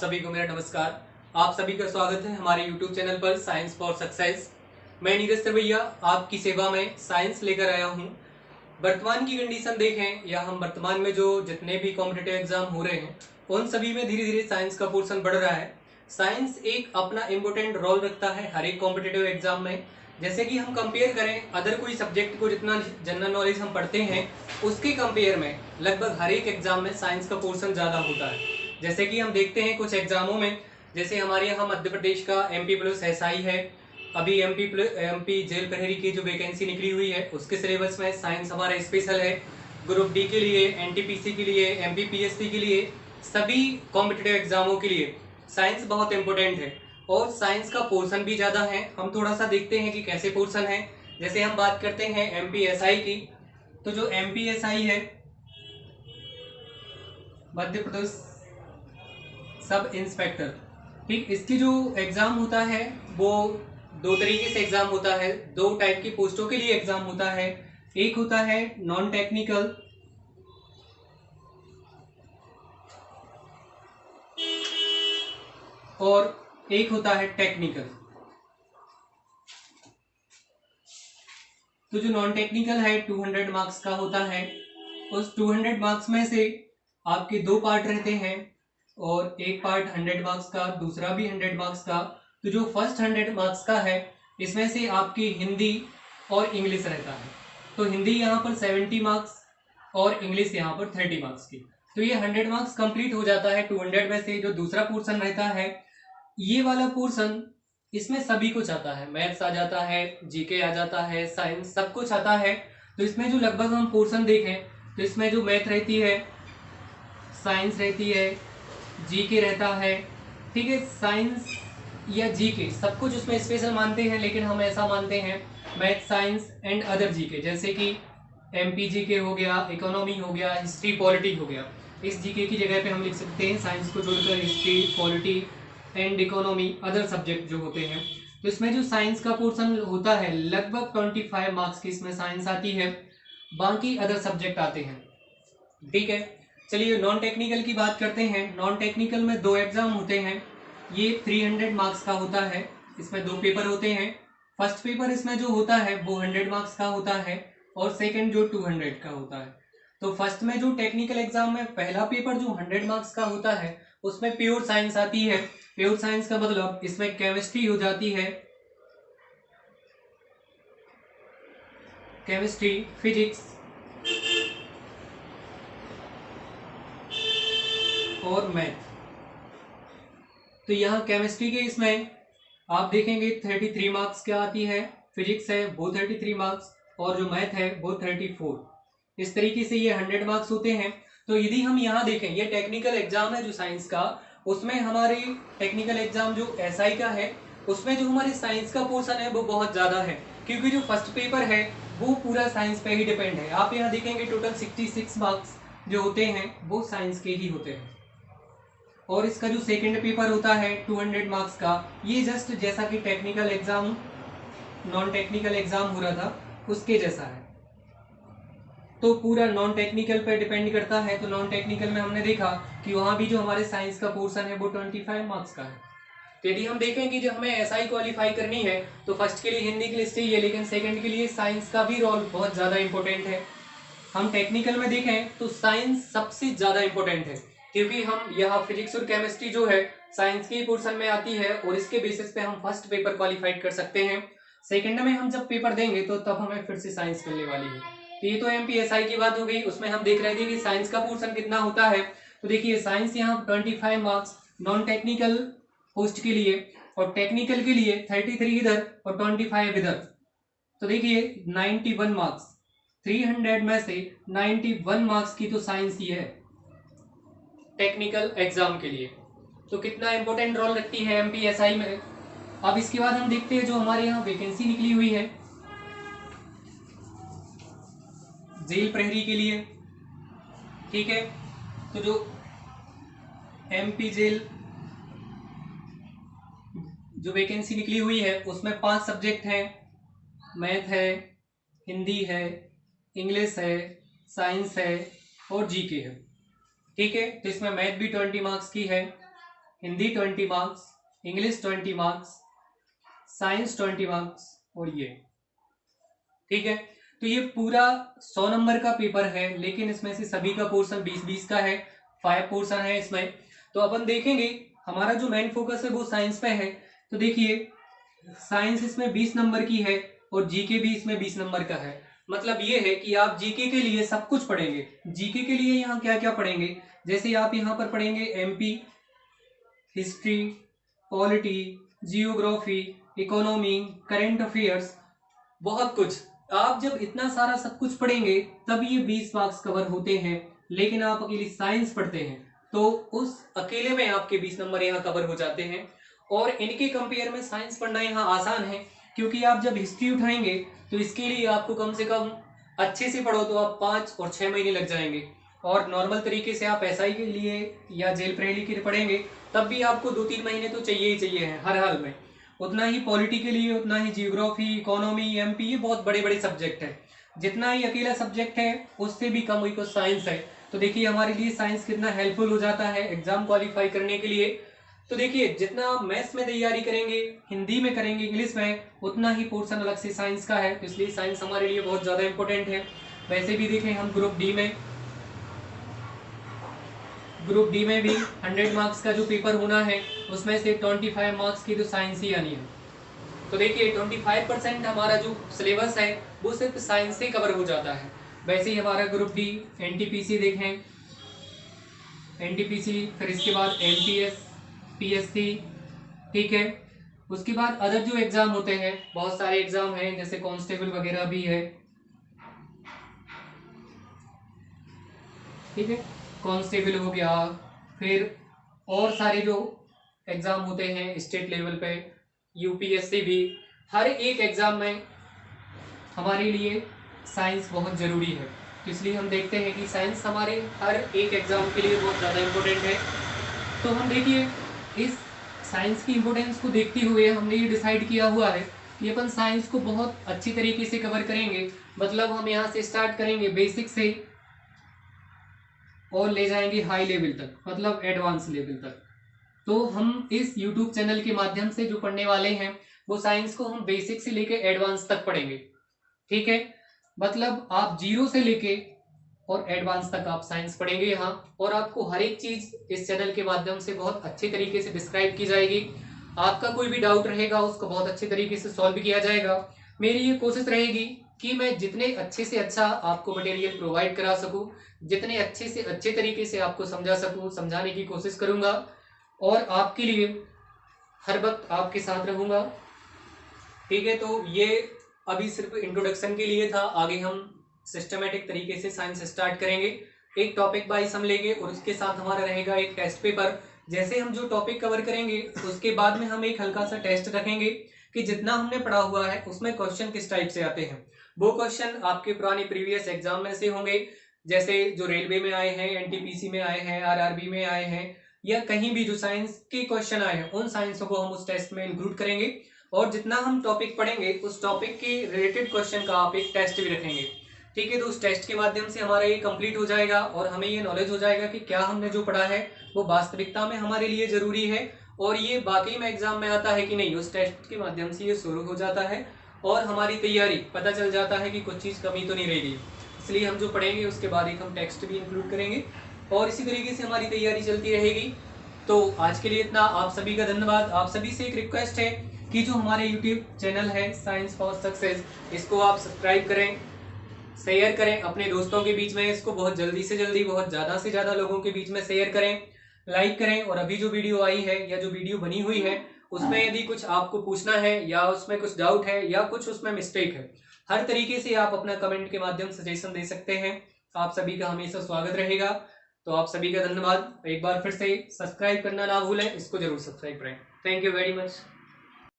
सभी को मेरा नमस्कार। आप सभी का स्वागत है हमारे YouTube चैनल पर साइंस फॉर सक्सेस। मैं नीरज सरवैया आपकी सेवा में साइंस लेकर आया हूं। वर्तमान की कंडीशन देखें या हम वर्तमान में जो जितने भी कॉम्पिटिटिव एग्जाम हो रहे हैं उन सभी में धीरे धीरे साइंस का पोर्शन बढ़ रहा है। साइंस एक अपना इम्पोर्टेंट रोल रखता है हर एक कॉम्पिटिटिव एग्जाम में। जैसे कि हम कंपेयर करें अदर कोई सब्जेक्ट को, जितना जनरल नॉलेज हम पढ़ते हैं उसके कंपेयर में लगभग हर एक एग्जाम में साइंस का पोर्शन ज़्यादा होता है। जैसे कि हम देखते हैं कुछ एग्जामों में, जैसे हमारे यहाँ मध्य प्रदेश का MP प्लस SI है। अभी MP जेल प्रहरी की जो वैकेंसी निकली हुई है उसके सिलेबस में साइंस हमारा स्पेशल है। ग्रुप डी के लिए, NTPC के लिए, MPPSC के लिए, सभी कॉम्पिटिटिव एग्जामों के लिए साइंस बहुत इंपॉर्टेंट है और साइंस का पोर्शन भी ज़्यादा है। हम थोड़ा सा देखते हैं कि कैसे पोर्शन है। जैसे हम बात करते हैं MPSI की, तो जो MPSI है मध्य प्रदेश सब इंस्पेक्टर, ठीक, इसकी जो एग्जाम होता है वो दो तरीके से एग्जाम होता है। दो टाइप की पोस्टों के लिए एग्जाम होता है। एक होता है नॉन टेक्निकल और एक होता है टेक्निकल। तो जो नॉन टेक्निकल है 200 मार्क्स का होता है। उस 200 मार्क्स में से आपके दो पार्ट रहते हैं और एक पार्ट 100 मार्क्स का, दूसरा भी 100 मार्क्स का। तो जो फर्स्ट 100 मार्क्स का है इसमें से आपकी हिंदी और इंग्लिश रहता है। तो हिंदी यहाँ पर 70 मार्क्स और इंग्लिश यहाँ पर 30 मार्क्स की। तो ये 100 मार्क्स कंप्लीट हो जाता है 200 में से। जो दूसरा पोर्शन रहता है ये वाला पोर्शन, इसमें सभी कुछ आता है, मैथ्स आ जाता है, GK आ जाता है, साइंस, सब कुछ आता है। तो इसमें जो लगभग हम पोर्शन देखें तो इसमें जो मैथ रहती है, साइंस रहती है, GK रहता है, ठीक है। साइंस या GK सब कुछ उसमें स्पेशल मानते हैं, लेकिन हम ऐसा मानते हैं math, science and other GK, जैसे कि MP GK हो गया, इकोनॉमी हो गया, हिस्ट्री पॉलिटी हो गया। इस GK की जगह पे हम लिख सकते हैं साइंस को जोड़कर history, polity and economy, other subject जो होते हैं। तो इसमें जो साइंस का पोर्शन होता है लगभग 25 मार्क्स की इसमें साइंस आती है, बाकी अदर सब्जेक्ट आते हैं, ठीक है। चलिए नॉन टेक्निकल की बात करते हैं। नॉन टेक्निकल में दो एग्जाम होते हैं। ये 300 मार्क्स का होता है। इसमें दो पेपर होते हैं। फर्स्ट पेपर इसमें जो होता है वो 100 मार्क्स का होता है और सेकंड जो 200 का होता है। तो फर्स्ट में जो टेक्निकल एग्जाम में पहला पेपर जो 100 मार्क्स का होता है उसमें प्योर साइंस आती है। प्योर साइंस का मतलब इसमें केमिस्ट्री हो जाती है, केमिस्ट्री, फिजिक्स और मैथ। तो यहाँ केमिस्ट्री के इसमें आप देखेंगे 33 मार्क्स क्या आती है, फिजिक्स है वो 33 मार्क्स और जो मैथ है वो 34। इस तरीके से ये 100 मार्क्स होते हैं। तो यदि हम यहाँ देखें, ये टेक्निकल एग्जाम है जो साइंस का, उसमें हमारे टेक्निकल एग्जाम जो SI का है उसमें जो हमारे साइंस का पोर्शन है वो बहुत ज़्यादा है, क्योंकि जो फर्स्ट पेपर है वो पूरा साइंस पे ही डिपेंड है। आप यहाँ देखेंगे टोटल 66 मार्क्स जो होते हैं वो साइंस के ही होते हैं और इसका जो सेकंड पेपर होता है 200 मार्क्स का, ये जस्ट जैसा कि technical exam, non technical exam हो रहा था उसके जैसा है। तो पूरा नॉन टेक्निकल पे डिपेंड करता है। तो नॉन टेक्निकल में हमने देखा कि वहां भी जो हमारे साइंस का पोर्शन है वो 25 मार्क्स का है। तो यदि हम देखें कि जब हमें SI क्वालिफाई करनी है तो फर्स्ट के लिए हिंदी की लिस्ट चाहिए, लेकिन सेकंड के लिए साइंस का भी रोल बहुत ज़्यादा इंपॉर्टेंट है। हम टेक्निकल में देखें तो साइंस सबसे ज़्यादा इंपॉर्टेंट है, क्योंकि हम यहाँ फिजिक्स और केमिस्ट्री जो है साइंस के पोर्शन में आती है और इसके बेसिस पे हम फर्स्ट पेपर क्वालिफाइड कर सकते हैं। सेकंड में हम जब पेपर देंगे तो तब हमें फिर से साइंस मिलने वाली है। तो ये तो MPSI की बात हो गई, उसमें हम देख रहे थे कि साइंस का पोर्शन कितना होता है। तो देखिए साइंस यहाँ 25 मार्क्स नॉन टेक्निकल पोस्ट के लिए और टेक्निकल के लिए 33 इधर और 25 इधर। तो देखिए 91 मार्क्स, 300 में से 91 मार्क्स की तो साइंस ही है टेक्निकल एग्जाम के लिए। तो कितना इंपॉर्टेंट रोल रखती है MPSI में। अब इसके बाद हम देखते हैं जो हमारे यहाँ वैकेंसी निकली हुई है जेल प्रहरी के लिए, ठीक है। तो जो MP जेल जो वैकेंसी निकली हुई है उसमें 5 सब्जेक्ट हैं, मैथ है, हिंदी है, इंग्लिश है, साइंस है और GK है, ठीक है। तो इसमें मैथ भी 20 मार्क्स की है, Hindi 20 marks, English 20 marks, science 20 marks और ये, ठीक है। तो ये पूरा 100 नंबर का पेपर है, लेकिन इसमें से सभी का पोर्शन 20-20 का है, 5 पोर्शन है इसमें। तो अपन देखेंगे हमारा जो मेन फोकस है वो साइंस पे है। तो देखिए साइंस इसमें 20 नंबर की है और जीके भी इसमें 20 नंबर का है। मतलब ये है कि आप जीके के लिए सब कुछ पढ़ेंगे। जीके के लिए यहाँ क्या क्या पढ़ेंगे, जैसे आप यहाँ पर पढ़ेंगे MP, history, polity, geography, economy, current affairs, बहुत कुछ। आप जब इतना सारा सब कुछ पढ़ेंगे तब ये 20 मार्क्स कवर होते हैं। लेकिन आप अकेली साइंस पढ़ते हैं तो उस अकेले में आपके 20 नंबर यहाँ कवर हो जाते हैं। और इनके कंपेयर में साइंस पढ़ना यहाँ आसान है, क्योंकि आप जब हिस्ट्री उठाएंगे तो इसके लिए आपको कम से कम अच्छे से पढ़ो तो आप 5 और 6 महीने लग जाएंगे। और नॉर्मल तरीके से आप एसआई के लिए या जेल प्रेली के लिए पढ़ेंगे तब भी आपको 2-3 महीने तो चाहिए ही चाहिए हैं हर हाल में। उतना ही पॉलिटी के लिए, उतना ही जियोग्राफी, इकोनॉमी, एमपी, ये बहुत बड़े बड़े सब्जेक्ट है। जितना ही अकेला सब्जेक्ट है उससे भी कम हुई को साइंस है। तो देखिए हमारे लिए साइंस कितना हेल्पफुल हो जाता है एग्जाम क्वालिफाई करने के लिए। तो देखिए जितना मैथ्स में तैयारी करेंगे, हिंदी में करेंगे, इंग्लिश में, उतना ही पोर्शन अलग से साइंस का है। तो इसलिए साइंस हमारे लिए बहुत ज्यादा इंपॉर्टेंट है। वैसे भी देखें हम ग्रुप डी में भी 100 मार्क्स का जो पेपर होना है उसमें से 25 मार्क्स की तो साइंस ही आनी है। तो देखिए 25% हमारा जो सिलेबस है वो सिर्फ साइंस से कवर हो जाता है। वैसे ही हमारा ग्रुप डी, एनटीपीसी देखें, एनटीपीसी, फिर इसके बाद एमपीएस, पीएससी, ठीक है। उसके बाद अदर जो एग्जाम होते हैं, बहुत सारे एग्जाम हैं जैसे कांस्टेबल वगैरह भी है, ठीक है, कांस्टेबल हो गया, फिर और सारे जो एग्जाम होते हैं स्टेट लेवल पे, यूपीएससी भी, हर एक एग्जाम में हमारे लिए साइंस बहुत जरूरी है। तो इसलिए हम देखते हैं कि साइंस हमारे हर एक एग्जाम के लिए बहुत ज़्यादा इम्पोर्टेंट है। तो हम देखिए इस साइंस की इम्पोर्टेंस को देखते हुए हमने ये डिसाइड किया हुआ है कि अपन साइंस को बहुत अच्छी तरीके से कवर करेंगे। मतलब हम यहाँ से स्टार्ट करेंगे बेसिक से और ले जाएंगे हाई लेवल तक, मतलब एडवांस लेवल तक। तो हम इस YouTube चैनल के माध्यम से जो पढ़ने वाले हैं वो साइंस को हम बेसिक से लेके एडवांस तक पढ़ेंगे, ठीक है। मतलब आप जीरो से लेके और एडवांस तक आप साइंस पढ़ेंगे यहाँ, और आपको हर एक चीज इस चैनल के माध्यम से बहुत अच्छे तरीके से डिस्क्राइब की जाएगी। आपका कोई भी डाउट रहेगा उसको बहुत अच्छे तरीके से सॉल्व किया जाएगा। मेरी ये कोशिश रहेगी कि मैं जितने अच्छे से अच्छा आपको मटेरियल प्रोवाइड करा सकूं, जितने अच्छे से अच्छे तरीके से आपको समझा सकूं, समझाने की कोशिश करूंगा और आपके लिए हर वक्त आपके साथ रहूंगा, ठीक है। तो ये अभी सिर्फ इंट्रोडक्शन के लिए था, आगे हम सिस्टमेटिक तरीके से साइंस स्टार्ट करेंगे। एक टॉपिक वाइज हम लेंगे और उसके साथ हमारा रहेगा एक टेस्ट पेपर। जैसे हम जो टॉपिक कवर करेंगे उसके बाद में हम एक हल्का सा टेस्ट रखेंगे कि जितना हमने पढ़ा हुआ है उसमें क्वेश्चन किस टाइप से आते हैं। वो क्वेश्चन आपके पुराने प्रीवियस एग्जाम में से होंगे, जैसे जो रेलवे में आए हैं, एनटीपीसी में आए हैं, आरआरबी में आए हैं, या कहीं भी जो साइंस के क्वेश्चन आए हैं उन साइंसों को हम उस टेस्ट में इंक्लूड करेंगे। और जितना हम टॉपिक पढ़ेंगे उस टॉपिक के रिलेटेड क्वेश्चन का आप एक टेस्ट भी रखेंगे, ठीक है। तो उस टेस्ट के माध्यम से हमारा ये कंप्लीट हो जाएगा और हमें ये नॉलेज हो जाएगा कि क्या हमने जो पढ़ा है वो वास्तविकता में हमारे लिए जरूरी है और ये बाकी में एग्जाम में आता है कि नहीं। उस टेस्ट के माध्यम से ये शुरू हो जाता है और हमारी तैयारी पता चल जाता है कि कुछ चीज़ कमी तो नहीं रहेगी। इसलिए हम जो पढ़ेंगे उसके बाद एक हम टेक्स्ट भी इंक्लूड करेंगे और इसी तरीके से हमारी तैयारी चलती रहेगी। तो आज के लिए इतना, आप सभी का धन्यवाद। आप सभी से एक रिक्वेस्ट है कि जो हमारे YouTube चैनल है साइंस फॉर सक्सेस, इसको आप सब्सक्राइब करें, शेयर करें अपने दोस्तों के बीच में, इसको बहुत जल्दी से जल्दी बहुत ज़्यादा से ज़्यादा लोगों के बीच में शेयर करें, लाइक करें। और अभी जो वीडियो आई है या जो वीडियो बनी हुई है उसमें यदि कुछ आपको पूछना है या उसमें कुछ डाउट है या कुछ उसमें मिस्टेक है, हर तरीके से आप अपना कमेंट के माध्यम से सजेशन दे सकते हैं। आप सभी का हमेशा स्वागत रहेगा। तो आप सभी का धन्यवाद। एक बार फिर से सब्सक्राइब करना ना भूलें, इसको जरूर सब्सक्राइब करें। Thank you very much.